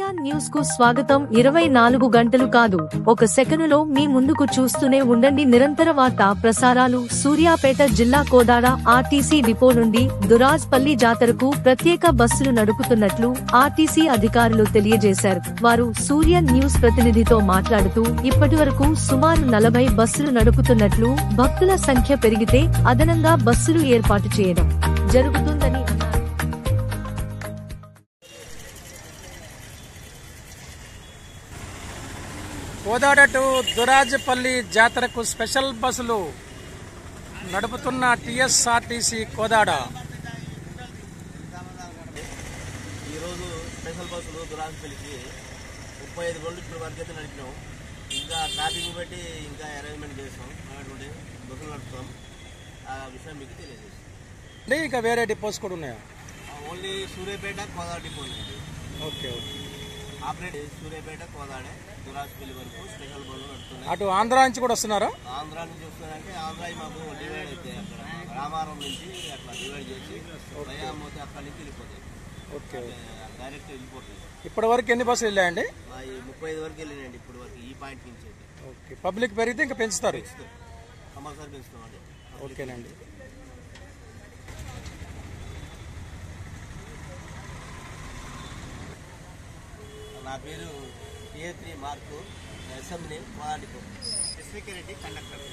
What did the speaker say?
సూర్య news కు స్వాగతం. 24 గంటలు కాదు, ఒక సెకనులో మీ ముందుకు చూస్తూనే ఉండండి. నిరంతర వార్తా ప్రసారాలు. సూర్యాపేట జిల్లా కోదాడ ఆర్టీసీ డిపో నుండి దురాజ్పల్లి జాతరకు ప్రత్యేక బస్సులు నడుపుతున్నట్లు ఆర్టీసీ అధికారులు తెలియజేశారు. వారు సూర్య న్యూస్ ప్రతినిధితో మాట్లాడుతూ ఇప్పటివరకు సుమారు 40 బస్సులు నడుపుతున్నట్లు, భక్తుల సంఖ్య పెరిగితే అదనంగా బస్సులు ఏర్పాటు చేయడం జరుగుతుందని అన్నారు. కోదాడ టు దురాజ్పల్లి జాతరకు స్పెషల్ బస్సులు నడుపుతున్న టీఎస్ఆర్టీసీ కోదాడ. ఈరోజు స్పెషల్ బస్సులు దురాజ్పల్లికి 35 గంటలు ఇప్పటి వరకు అయితే నడిపినాం. ఇంకా ట్రాఫిక్ బట్టి ఇంకా అరేంజ్మెంట్ చేస్తాం. అటువంటి బస్సులు నడుపుతాం. ఆ విషయం మీకు తెలియజేస్తాం. ఇంకా వేరే డిపోస్ కూడా ఉన్నాయా? ఓన్లీ సూర్యాపేట కోదాడ డిపో ఉంది. Okay okay. Operate Suryapet Kodad Durajpally వరకు స్పెషల్ బస్సులు నడుపుతున్నాయి. అటు ఆంధ్ర నుంచి కూడా వస్తున్నారా? ఆంధ్ర నుంచి వస్తున్నారంటే ఆంధ్ర మాకు డివైడ్ అయితే అక్కడ రామారం నుంచి అట్లా డివైడ్ చేసి భయామోతే అక్కడి నుంచి వెళ్ళిపోతాయి. ఓకే, డైరెక్ట్ వెళ్ళిపోతుంది. ఇప్పటి వరకు ఎన్ని బస్సులు వెళ్ళాయండి? 35 వరకు వెళ్ళినాయండి ఇప్పటి వరకు ఈ పాయింట్ నుంచి. ఓకే, పబ్లిక్ పెరిగితే ఇంకా పెంచుతారు? కంపల్సరీ పెంచుతామండి. ఓకేనండి. నా పేరు A3 మార్కు, అసెంబ్లీ కోదాడిపో, సెక్యూరిటీ కండక్టర్.